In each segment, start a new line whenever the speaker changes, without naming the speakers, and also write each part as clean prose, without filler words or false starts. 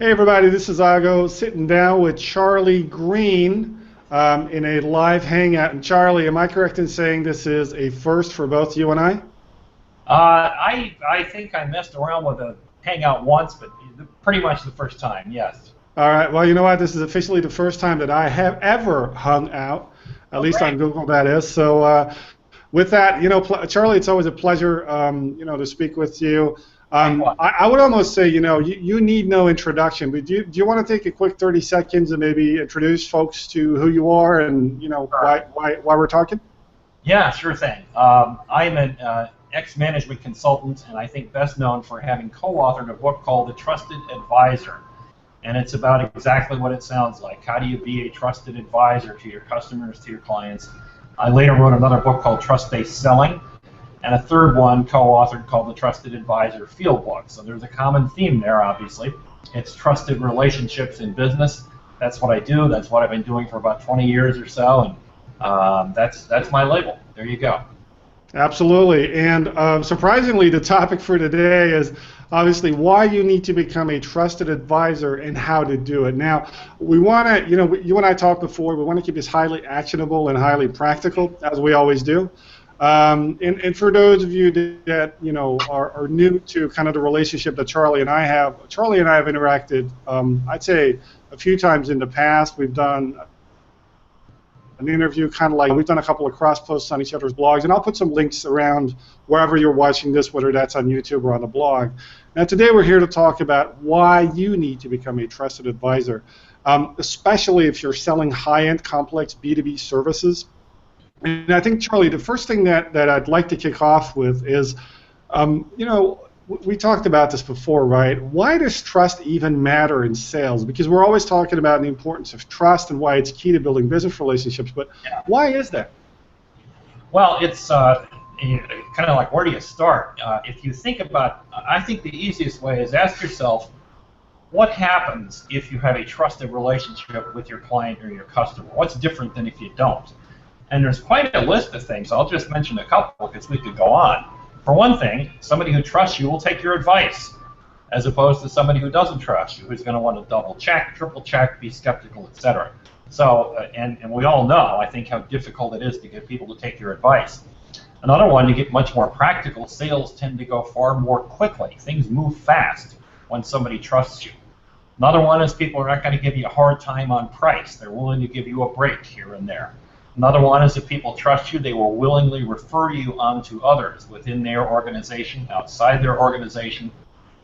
Hey everybody, this is Ago sitting down with Charlie Green in a live hangout. And Charlie, am I correct in saying this is a first for both you and I?
I think I messed around with a Hangout once, but pretty much the first time, yes.
All right, well, you know what? This is officially the first time that I have ever hung out, at
Oh,
least on
great.
Google, that is. So with that, Charlie, it's always a pleasure, to speak with you.
Likewise.
I would almost say, you need no introduction, but do you want to take a quick 30 seconds and maybe introduce folks to who you are and,
Sure.
why we're talking?
Yeah, sure thing. I'm an ex-management consultant, and I think best known for having co-authored a book called The Trusted Advisor. And it's about exactly what it sounds like. How do you be a trusted advisor to your customers, to your clients? I later wrote another book called Trust-Based Selling, and a third one co-authored called The Trusted Advisor Field Book. So there's a common theme there, obviously. It's trusted relationships in business. That's what I do. That's what I've been doing for about 20 years or so, and that's my label. There you go.
Absolutely. And surprisingly, the topic for today is obviously why you need to become a trusted advisor and how to do it. Now, we want to, you and I talked before, we want to keep this highly actionable and highly practical, as we always do. And for those of you that, are new to kind of the relationship that Charlie and I have interacted, I'd say, a few times in the past. We've done an interview, kind of like we've done a couple of cross posts on each other's blogs, and I'll put some links around wherever you're watching this, whether that's on YouTube or on the blog. Now today we're here to talk about why you need to become a trusted advisor, especially if you're selling high-end complex B2B services. And I think, Charlie, the first thing that I'd like to kick off with is, we talked about this before, right? Why does trust even matter in sales? Because we're always talking about the importance of trust and why it's key to building business relationships, but why is that?
Well, it's kind of like, where do you start? If you think about, I think the easiest way is ask yourself, what happens if you have a trusted relationship with your client or your customer? What's different than if you don't? And there's quite a list of things. I'll just mention a couple because we could go on. For one thing, somebody who trusts you will take your advice, as opposed to somebody who doesn't trust you, who's going to want to double check, triple check, be skeptical, etc. So, and we all know, I think, how difficult it is to get people to take your advice. Another one, you get much more practical. Sales tend to go far more quickly. Things move fast when somebody trusts you. Another one is people are not going to give you a hard time on price. They're willing to give you a break here and there. Another one is if people trust you, they will willingly refer you on to others within their organization, outside their organization,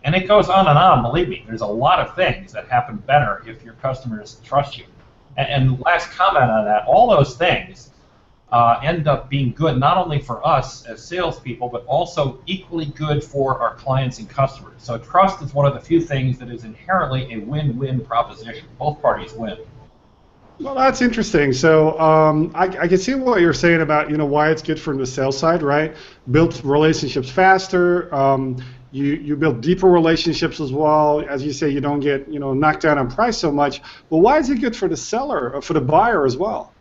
and it goes on and on. Believe me, there's a lot of things that happen better if your customers trust you. And last comment on that, all those things end up being good not only for us as salespeople, but also equally good for our clients and customers. So trust is one of the few things that is inherently a win-win proposition. Both parties win.
Well, that's interesting. So I can see what you're saying about why it's good from the sales side, right? Build relationships faster. You build deeper relationships as well. As you say, you don't get knocked down on price so much. But why is it good for the seller or for the buyer as well?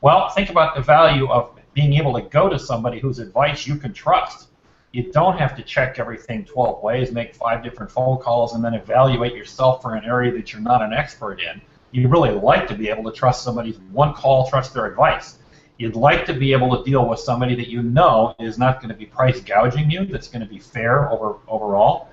Well, think about the value of being able to go to somebody whose advice you can trust. You don't have to check everything 12 ways, make 5 different phone calls, and then evaluate yourself for an area that you're not an expert in. You'd really like to be able to trust somebody's one call, trust their advice. You'd like to be able to deal with somebody that you know is not going to be price gouging you, that's going to be fair overall.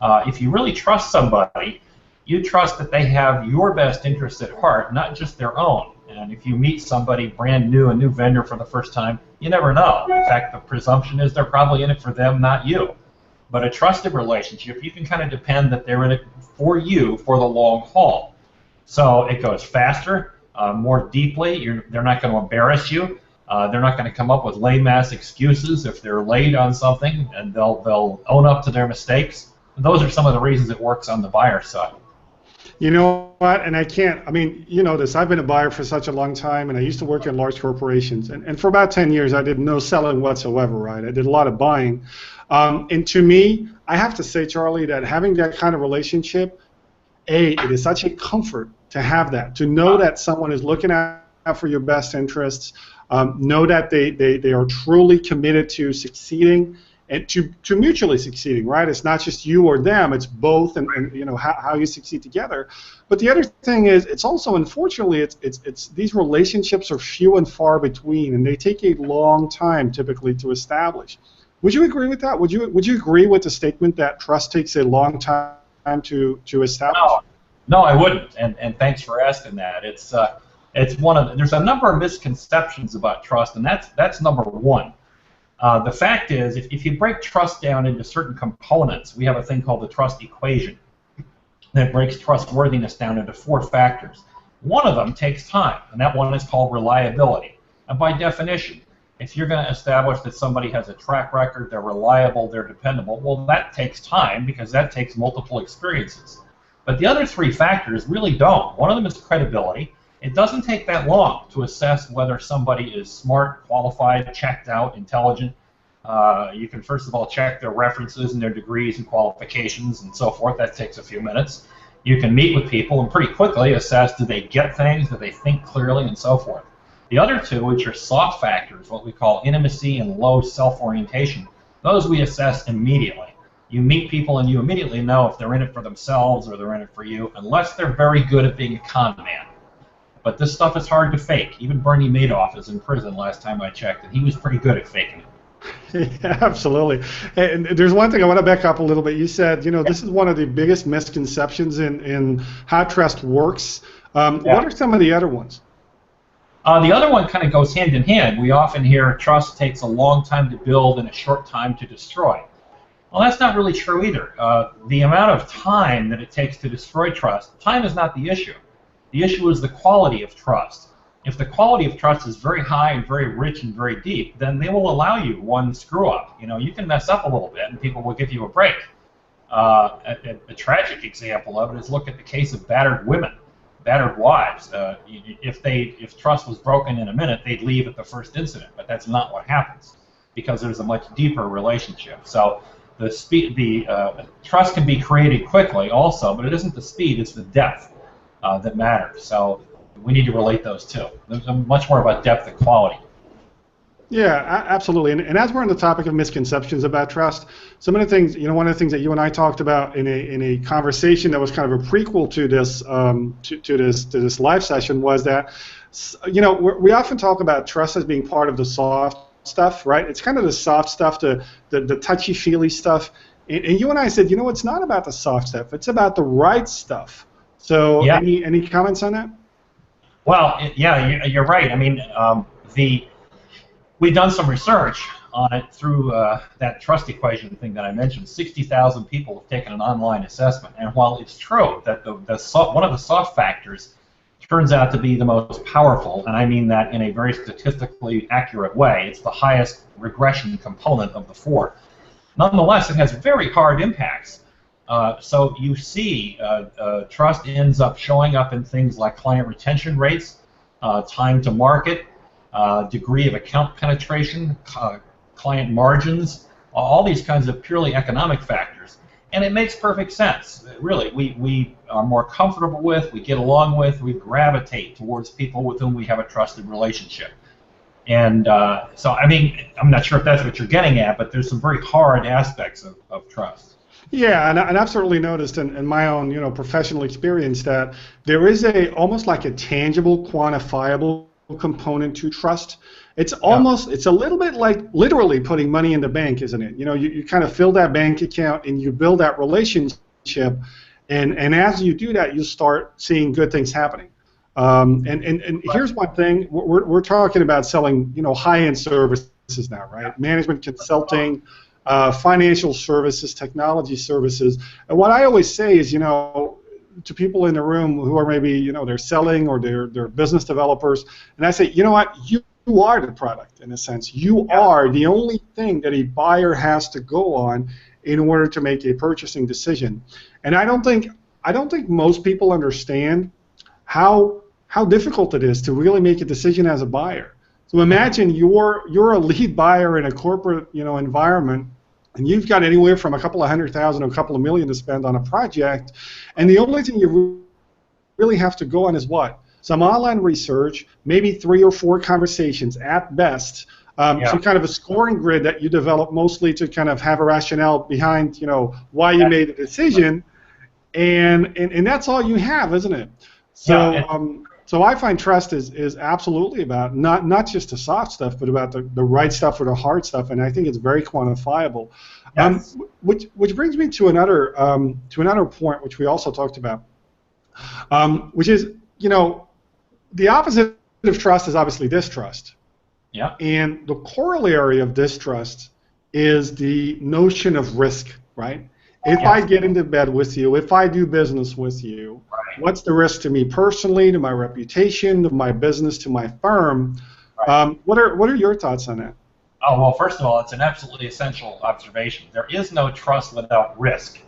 If you really trust somebody, you trust that they have your best interests at heart, not just their own. And if you meet somebody brand new, a new vendor for the first time, you never know. In fact, the presumption is they're probably in it for them, not you. But a trusted relationship, you can kind of depend that they're in it for you for the long haul. So it goes faster, more deeply. They're not going to embarrass you. They're not going to come up with lame-ass excuses if they're late on something, and they'll own up to their mistakes. And those are some of the reasons it works on the buyer side.
You know what? And you know this. I've been a buyer for such a long time, and I used to work in large corporations. And for about 10 years, I did no selling whatsoever, right? I did a lot of buying. And to me, I have to say, Charlie, that having that kind of relationship, it is such a comfort to have that, to know that someone is looking out for your best interests, know that they are truly committed to succeeding and to mutually succeeding, right? It's not just you or them, it's both, and you know how you succeed together. But the other thing is, it's also, unfortunately, it's these relationships are few and far between, and they take a long time typically to establish. Would you agree with that? Would you agree with the statement that trust takes a long time to establish?
No, I wouldn't, and thanks for asking that. It's one of there's a number of misconceptions about trust, and that's number one. The fact is, if you break trust down into certain components, we have a thing called the trust equation that breaks trustworthiness down into 4 factors. One of them takes time, and that one is called reliability. And by definition, if you're going to establish that somebody has a track record, they're reliable, they're dependable, well, that takes time because that takes multiple experiences. But the other 3 factors really don't. One of them is credibility. It doesn't take that long to assess whether somebody is smart, qualified, checked out, intelligent. You can first of all check their references and their degrees and qualifications and so forth. That takes a few minutes. You can meet with people and pretty quickly assess, do they get things, do they think clearly, and so forth. The other 2, which are soft factors, what we call intimacy and low self-orientation, those we assess immediately. You meet people and you immediately know if they're in it for themselves or they're in it for you, unless they're very good at being a con man. But this stuff is hard to fake. Even Bernie Madoff is in prison last time I checked, and he was pretty good at faking it.
Yeah, absolutely. And there's one thing I want to back up a little bit. You said, you know, this is one of the biggest misconceptions in how trust works. What are some of the other ones?
The other one kind of goes hand in hand. We often hear trust takes a long time to build and a short time to destroy. Well, that's not really true either. The amount of time that it takes to destroy trust, time is not the issue. The issue is the quality of trust. If the quality of trust is very high and very rich and very deep, then they will allow you one screw up. You know, you can mess up a little bit and people will give you a break. A tragic example of it is look at the case of battered women, battered wives. If trust was broken in a minute, they'd leave at the first incident, but that's not what happens because there's a much deeper relationship. So the trust can be created quickly also, but it isn't the speed, it's the depth that matters. So we need to relate those two. There's much more about depth and quality.
Yeah, absolutely. And as we're on the topic of misconceptions about trust, some of the things, you know, one of the things that you and I talked about in a conversation that was kind of a prequel to this to this live session was that, you know, we often talk about trust as being part of the soft stuff, right? It's kind of the soft stuff, the touchy-feely stuff. And you and I said, you know, it's not about the soft stuff. It's about the right stuff. So yeah. Any comments on that?
Well, yeah, you're right. I mean, we've done some research on it through that trust equation thing that I mentioned. 60,000 people have taken an online assessment, and while it's true that one of the soft factors turns out to be the most powerful, and I mean that in a very statistically accurate way, it's the highest regression component of the 4. Nonetheless, it has very hard impacts. So you see trust ends up showing up in things like client retention rates, time to market, degree of account penetration, client margins, all these kinds of purely economic factors. And it makes perfect sense. Really, we are more comfortable with, we get along with, we gravitate towards people with whom we have a trusted relationship. And so, I mean, I'm not sure if that's what you're getting at, but there's some very hard aspects of trust.
Yeah, and I've certainly noticed in my own, you know, professional experience that there is almost like a tangible, quantifiable component to trust. It's almost, it's a little bit like literally putting money in the bank, isn't it? You know, you kind of fill that bank account and you build that relationship, and as you do that, you start seeing good things happening. And here's one thing: we're talking about selling, you know, high-end services now, right? Management consulting, financial services, technology services. And what I always say is, you know, to people in the room who are maybe, you know, they're selling or they're business developers, and I say, you know what, you are the product in a sense. You are the only thing that a buyer has to go on in order to make a purchasing decision. And I don't think most people understand how difficult it is to really make a decision as a buyer. So imagine you're a lead buyer in a corporate, you know, environment, and you've got anywhere from a couple of $100,000 to a couple of million to spend on a project, and the only thing you really have to go on is what? Some online research, maybe 3 or 4 conversations at best, some kind of a scoring grid that you develop mostly to kind of have a rationale behind, why you made the decision, and that's all you have, isn't it? So, so I find trust is absolutely about not just the soft stuff, but about the right stuff or the hard stuff, and I think it's very quantifiable.
Yes.
Which brings me to another point which we also talked about, which is the opposite of trust is obviously distrust.
Yeah.
And the corollary of distrust is the notion of risk, right? If I get into bed with you, if I do business with you, what's the risk to me personally, to my reputation, to my business, to my firm? What are your thoughts on that?
Oh, well, first of all, it's an absolutely essential observation. There is no trust without risk.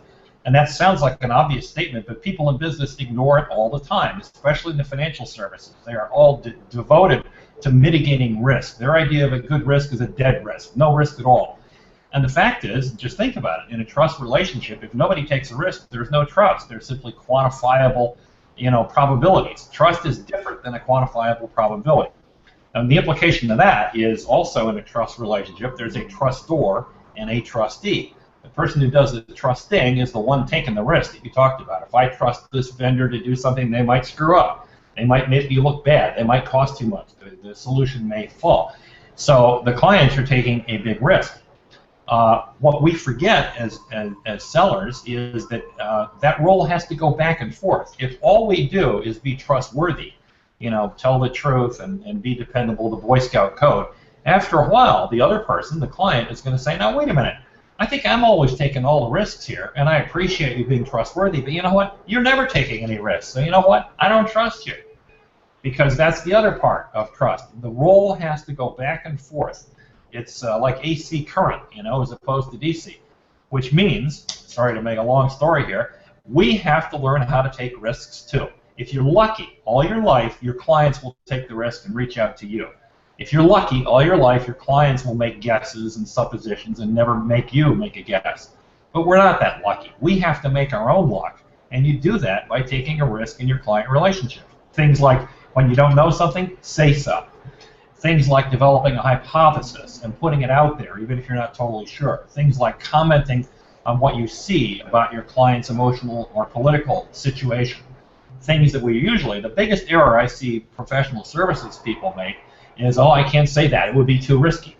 And that sounds like an obvious statement, but people in business ignore it all the time, especially in the financial services. They are all devoted to mitigating risk. Their idea of a good risk is a dead risk, no risk at all. And the fact is, just think about it, in a trust relationship, if nobody takes a risk, there's no trust. There's simply quantifiable, probabilities. Trust is different than a quantifiable probability. And the implication of that is also in a trust relationship, there's a trustor and a trustee. The person who does the trusting is the one taking the risk that you talked about. If I trust this vendor to do something, they might screw up. They might make me look bad. They might cost too much. The solution may fall. So the clients are taking a big risk. What we forget as sellers is that that role has to go back and forth. If all we do is be trustworthy, tell the truth and be dependable, the Boy Scout code, after a while, the other person, the client, is going to say, now, wait a minute. I think I'm always taking all the risks here, and I appreciate you being trustworthy, but you know what? You're never taking any risks. So you know what? I don't trust you. Because that's the other part of trust. The role has to go back and forth. It's like AC current, as opposed to DC, which means, sorry to make a long story here, we have to learn how to take risks too. If you're lucky, all your life, your clients will take the risk and reach out to you. If you're lucky, all your life, your clients will make guesses and suppositions and never make you make a guess. But we're not that lucky. We have to make our own luck, and you do that by taking a risk in your client relationship. Things like when you don't know something, say so. Things like developing a hypothesis and putting it out there, even if you're not totally sure. Things like commenting on what you see about your client's emotional or political situation. Things that we usually, the biggest error I see professional services people make is, oh, I can't say that. It would be too risky.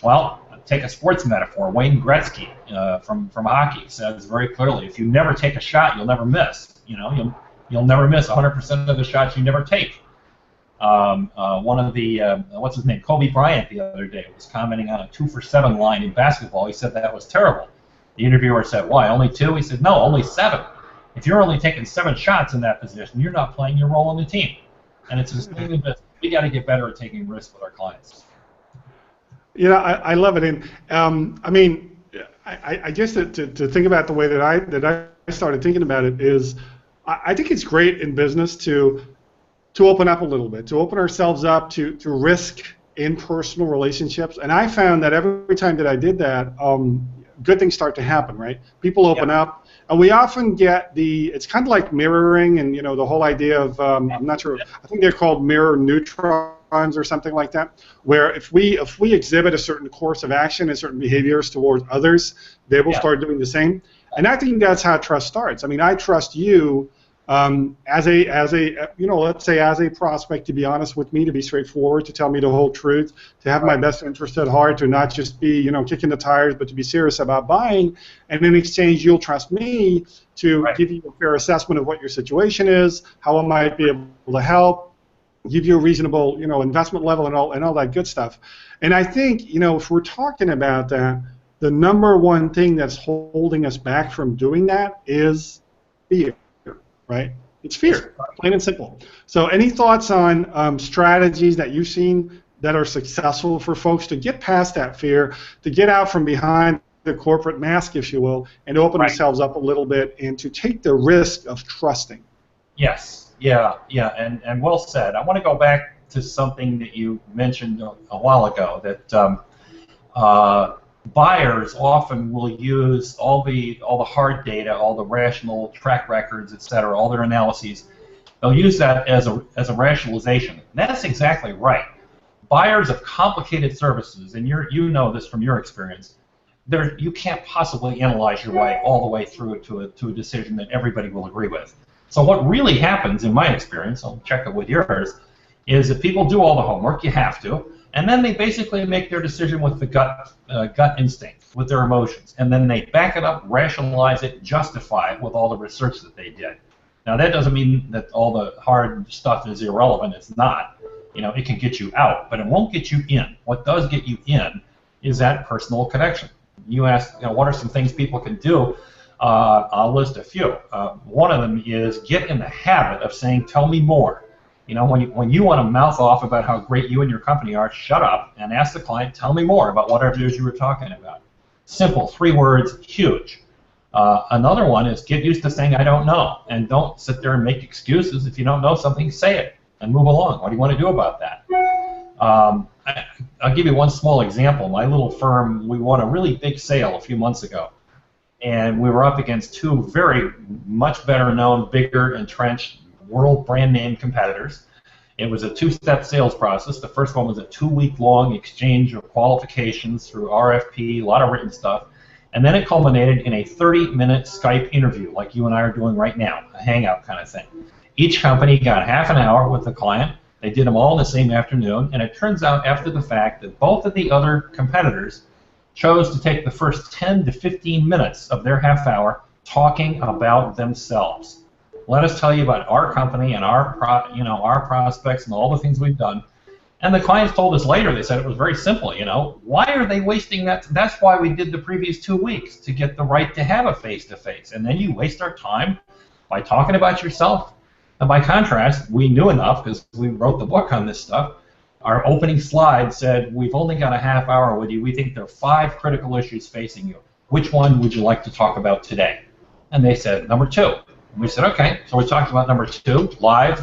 Well, take a sports metaphor. Wayne Gretzky from hockey says very clearly, if you never take a shot, you'll never miss. You'll never miss 100% of the shots you never take. One of the, what's his name, Kobe Bryant the other day was commenting on a 2-for-7 line in basketball. He said that was terrible. The interviewer said, why, only 2? He said, no, only 7. If you're only taking 7 shots in that position, you're not playing your role in the team. And it's the same in business. We got to get better at taking risks with our clients.
I love it. And I mean, I guess to think about the way that I started thinking about it is, I think it's great in business to open up a little bit, to open ourselves up to risk in personal relationships. And I found that every time that I did that, good things start to happen, right? People open up, and we often get it's kind of like mirroring, and the whole idea of, I'm not sure, I think they're called mirror neutrons or something like that, where if we exhibit a certain course of action and certain behaviors towards others, they will start doing the same. And I think that's how trust starts. I mean, I trust you as a let's say as a prospect, to be honest with me, to be straightforward, to tell me the whole truth, to have my best interest at heart, to not just be kicking the tires, but to be serious about buying. And in exchange, you'll trust me to give you a fair assessment of what your situation is, how I might be able to help, give you a reasonable investment level, and all that good stuff. And I think if we're talking about that, the number one thing that's holding us back from doing that is fear. Right? It's fear, plain and simple. So any thoughts on strategies that you've seen that are successful for folks to get past that fear, to get out from behind the corporate mask, if you will, and open themselves up a little bit and to take the risk of trusting?
Yes, yeah, and well said. I want to go back to something that you mentioned a while ago, that buyers often will use all the hard data, all the rational track records, etc., all their analyses. They'll use that as a rationalization. And that's exactly right. buyers of complicated services, and you know this from your experience, you can't possibly analyze your way all the way through to a decision that everybody will agree with. So what really happens, in my experience, I'll check it with yours, is that people do all the homework, you have to, and then they basically make their decision with the gut instinct, with their emotions, and then they back it up, rationalize it, justify it with all the research that they did. Now that doesn't mean that all the hard stuff is irrelevant. It's not. You know, it can get you out, but it won't get you in. What does get you in is that personal connection. You asked, you know, what are some things people can do? I'll list a few. One of them is get in the habit of saying, "Tell me more." You know, when you want to mouth off about how great you and your company are, shut up and ask the client, "Tell me more about whatever it is you were talking about." Simple, 3 words, huge. Another one is get used to saying "I don't know," and don't sit there and make excuses. If you don't know something, say it and move along. What do you want to do about that? I'll give you one small example. My little firm, we won a really big sale a few months ago, and we were up against 2 very much better known, bigger, entrenched world brand name competitors. It was a 2-step sales process. The first one was a 2-week-long exchange of qualifications through RFP, a lot of written stuff, and then it culminated in a 30-minute Skype interview, like you and I are doing right now, a hangout kind of thing. Each company got half an hour with the client. They did them all in the same afternoon, and it turns out after the fact that both of the other competitors chose to take the first 10 to 15 minutes of their half hour talking about themselves. Let us tell you about our company and our prospects and all the things we've done. And the clients told us later, they said it was very simple, you know, why are they wasting that? That's why we did the previous 2 weeks, to get the right to have a face-to-face. And then you waste our time by talking about yourself. And by contrast, we knew enough, because we wrote the book on this stuff. Our opening slide said, we've only got a half hour with you. We think there are 5 critical issues facing you. Which one would you like to talk about today? And they said, number 2. And we said, okay. So we talked about number 2, live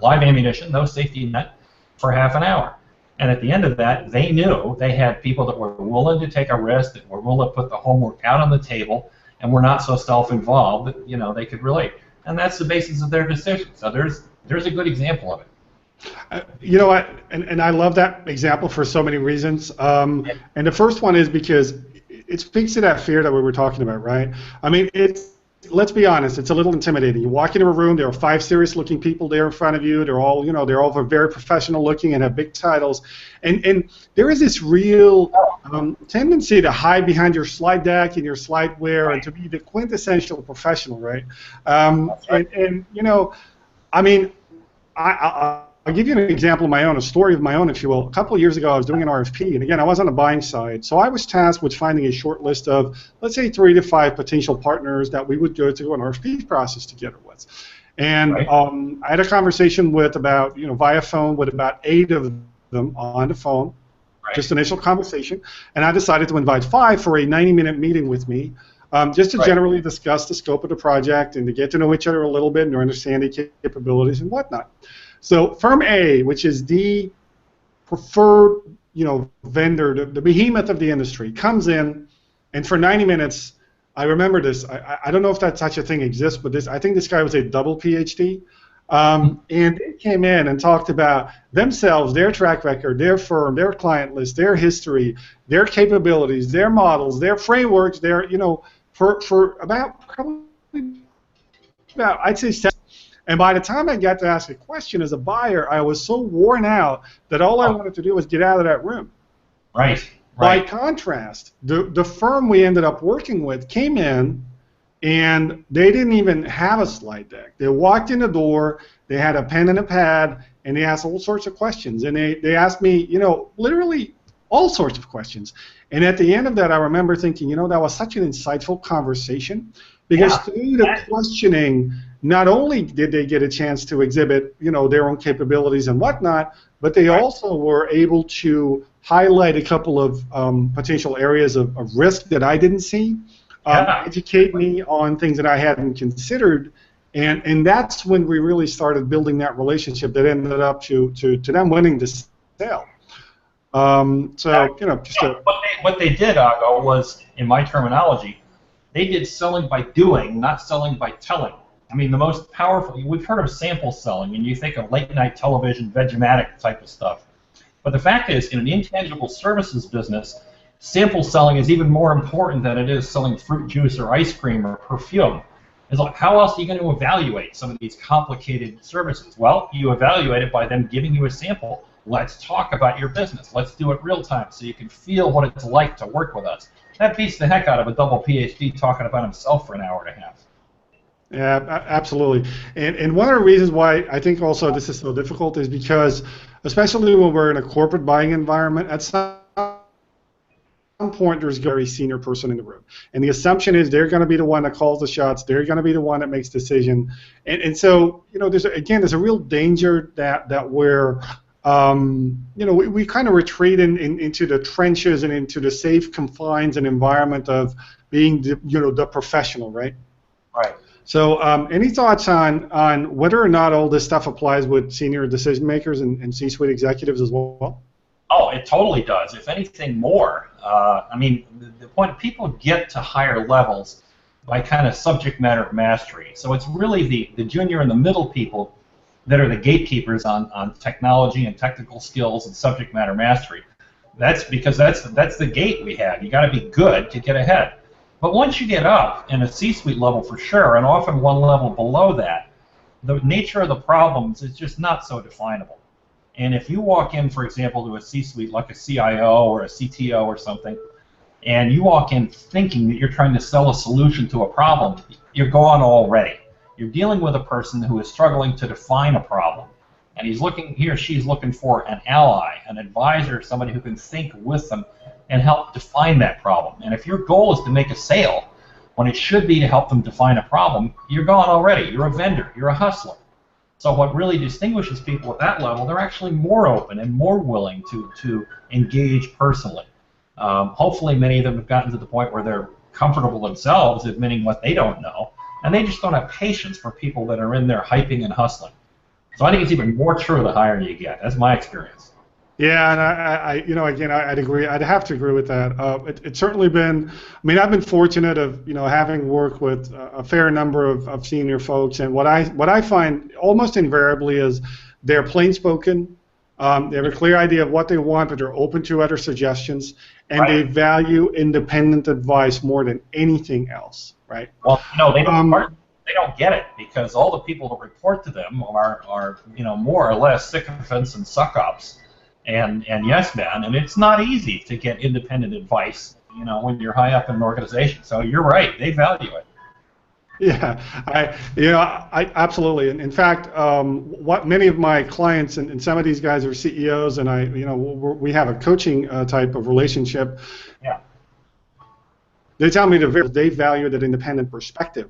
ammunition, no safety net, for half an hour. And at the end of that, they knew they had people that were willing to take a risk, that were willing to put the homework out on the table, and were not so self-involved that, you know, they could relate. And that's the basis of their decision. So there's a good example of it.
You know what, and I love that example for so many reasons. And the first one is because it speaks to that fear that we were talking about, right? I mean, let's be honest, it's a little intimidating. You walk into a room, there are 5 serious-looking people there in front of you. They're all, you know, they're all very professional-looking and have big titles. And there is this real tendency to hide behind your slide deck and your slideware and to be the quintessential professional, right? And you know, I mean, I'll give you an example of my own, a story of my own, if you will. A couple of years ago, I was doing an RFP, and again, I was on the buying side, so I was tasked with finding a short list of, let's say, 3 to 5 potential partners that we would go to an RFP process together with. And I had a conversation with about, you know, via phone with about 8 of them on the phone, just initial conversation, and I decided to invite 5 for a 90-minute meeting with me, just to generally discuss the scope of the project and to get to know each other a little bit and understand the capabilities and whatnot. So firm A, which is the preferred, you know, vendor, the behemoth of the industry, comes in, and for 90 minutes, I remember this. I don't know if that such a thing exists, but I think this guy was a double PhD, and they came in and talked about themselves, their track record, their firm, their client list, their history, their capabilities, their models, their frameworks, their, you know, for about probably about, I'd say 7. And by the time I got to ask a question as a buyer, I was so worn out that all I wanted to do was get out of that room.
Right.
By contrast, the firm we ended up working with came in, and they didn't even have a slide deck. They walked in the door, they had a pen and a pad, and they asked all sorts of questions. And they asked me, you know, literally all sorts of questions. And at the end of that, I remember thinking, you know, that was such an insightful conversation, because through the questioning, not only did they get a chance to exhibit, you know, their own capabilities and whatnot, but they also were able to highlight a couple of potential areas of risk that I didn't see, educate me on things that I hadn't considered, and that's when we really started building that relationship that ended up to them winning the sale. So, you know, just
what they did, Ago, was, in my terminology, they did selling by doing, not selling by telling. I mean, the most powerful, we've heard of sample selling, and you think of late-night television, Vegematic type of stuff. But the fact is, in an intangible services business, sample selling is even more important than it is selling fruit juice or ice cream or perfume. It's like, how else are you going to evaluate some of these complicated services? Well, you evaluate it by them giving you a sample. Let's talk about your business. Let's do it real time so you can feel what it's like to work with us. That beats the heck out of a double PhD talking about himself for an hour and a half.
Yeah, absolutely. And one of the reasons why I think also this is so difficult is because, especially when we're in a corporate buying environment, at some point there's a very senior person in the room. And the assumption is they're going to be the one that calls the shots, they're going to be the one that makes the decision. And so, there's a real danger that we're, we kind of retreat into the trenches and into the safe confines and environment of being the professional, right?
Right.
So any thoughts on whether or not all this stuff applies with senior decision makers and C-suite executives as well?
Oh, it totally does. If anything more. The point, people get to higher levels by kind of subject matter mastery. So it's really the junior and the middle people that are the gatekeepers on technology and technical skills and subject matter mastery. That's because that's the gate we have. You got to be good to get ahead. But once you get up in a C-suite level for sure, and often one level below that, the nature of the problems is just not so definable. And if you walk in, for example, to a C-suite like a CIO or a CTO or something, and you walk in thinking that you're trying to sell a solution to a problem, you're gone already. You're dealing with a person who is struggling to define a problem. And he or she's looking for an ally, an advisor, somebody who can think with them and help define that problem. And if your goal is to make a sale, when it should be to help them define a problem, you're gone already. You're a vendor. You're a hustler. So what really distinguishes people at that level, they're actually more open and more willing to engage personally. Hopefully many of them have gotten to the point where they're comfortable themselves admitting what they don't know, and they just don't have patience for people that are in there hyping and hustling. So I think it's even more true the higher you get. That's my experience.
Yeah, and I'd agree. I'd have to agree with that. It's certainly been. I've been fortunate of having worked with a fair number of senior folks, and what I find almost invariably is they're plain spoken. They have a clear idea of what they want, but they're open to other suggestions, and
right.
They value independent advice more than anything else. Right?
Well, they don't get it because all the people that report to them are more or less sycophants and suck-ups. And yes men, and it's not easy to get independent advice, when you're high up in an organization. So you're right, they value it.
Yeah, I absolutely. In fact, what many of my clients and some of these guys are CEOs, and we have a coaching type of relationship.
Yeah.
They tell me they value that independent perspective.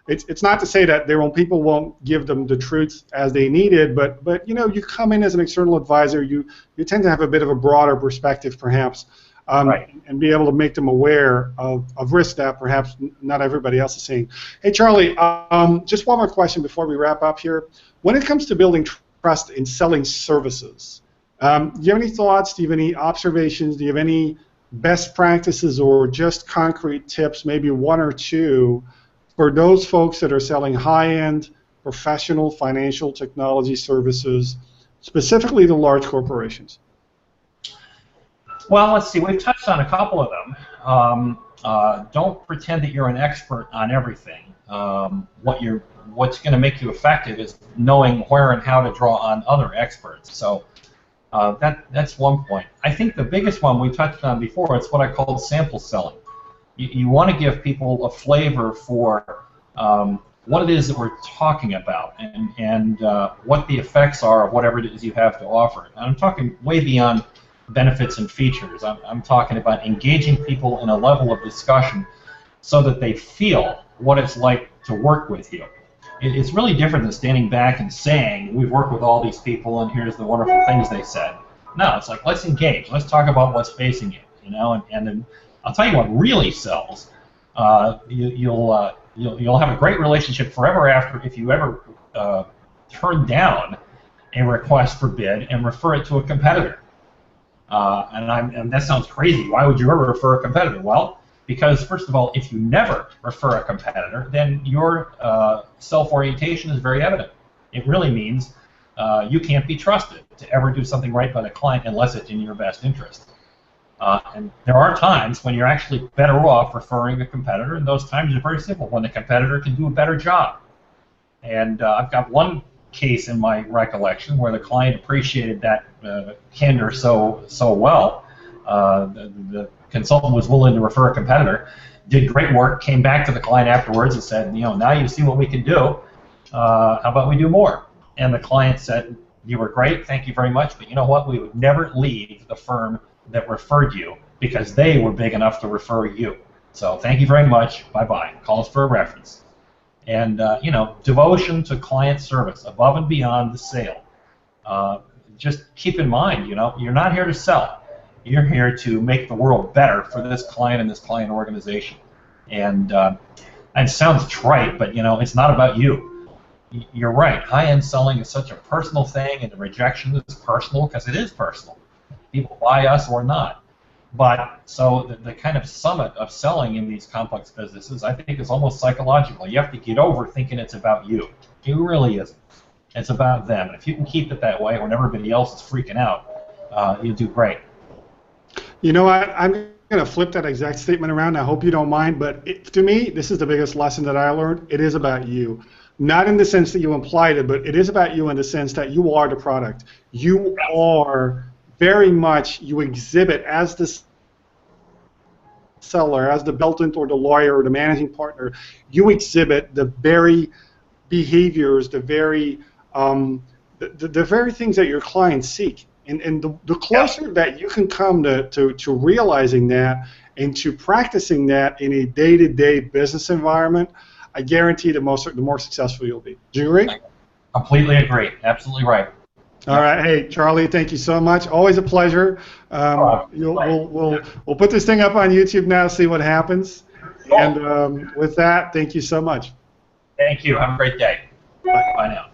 It's not to say that their own people won't give them the truth as they need it, but you come in as an external advisor, you tend to have a bit of a broader perspective perhaps,
right.
And be able to make them aware of risks that perhaps not everybody else is seeing. Hey Charlie, just one more question before we wrap up here. When it comes to building trust in selling services, do you have any thoughts? Do you have any observations? Do you have any best practices or just concrete tips, maybe one or two, for those folks that are selling high-end professional financial technology services, specifically to large corporations?
Well, let's see. We've touched on a couple of them. Don't pretend that you're an expert on everything. What's going to make you effective is knowing where and how to draw on other experts. So that's one point. I think the biggest one we touched on before, it's what I call sample selling. You want to give people a flavor for what it is that we're talking about and what the effects are of whatever it is you have to offer. And I'm talking way beyond benefits and features. I'm talking about engaging people in a level of discussion so that they feel what it's like to work with you. It's really different than standing back and saying, we've worked with all these people and here's the wonderful things they said. No, it's like, let's engage. Let's talk about what's facing you, and then I'll tell you what really sells. You'll have a great relationship forever after if you ever turn down a request for bid and refer it to a competitor. And that sounds crazy. Why would you ever refer a competitor? Well, because first of all, if you never refer a competitor, then your self-orientation is very evident. It really means you can't be trusted to ever do something right by the client unless it's in your best interest. And there are times when you're actually better off referring a competitor, and those times are very simple, when the competitor can do a better job. And I've got one case in my recollection where the client appreciated that candor so well. The consultant was willing to refer a competitor, did great work, came back to the client afterwards and said, now you see what we can do. How about we do more? And the client said, you were great, thank you very much, but you know what? We would never leave the firm that referred you because they were big enough to refer you. So thank you very much. Bye-bye. Call us for a reference. And devotion to client service above and beyond the sale. Just keep in mind, you're not here to sell. You're here to make the world better for this client and this client organization. And it sounds trite, but it's not about you. You're right. High-end selling is such a personal thing, and the rejection is personal because it is personal. People buy us or not. But so the kind of summit of selling in these complex businesses, I think, is almost psychological. You have to get over thinking it's about you. It really isn't. It's about them. And if you can keep it that way when everybody else is freaking out, you'll do great.
You know what? I'm going to flip that exact statement around. I hope you don't mind. But to me, this is the biggest lesson that I learned. It is about you. Not in the sense that you implied it, but it is about you in the sense that you are the product. You are very much, you exhibit as the seller, as the accountant or the lawyer or the managing partner, you exhibit the very behaviors, the very things that your clients seek. And the closer that you can come to realizing that and to practicing that in a day-to-day business environment, I guarantee the more successful you'll be. Do you agree?
I completely agree. Absolutely right.
All right. Hey, Charlie, thank you so much. Always a pleasure. We'll put this thing up on YouTube now, see what happens. Cool. And with that, thank you so much.
Thank you. Have a great day.
Bye.
Bye now.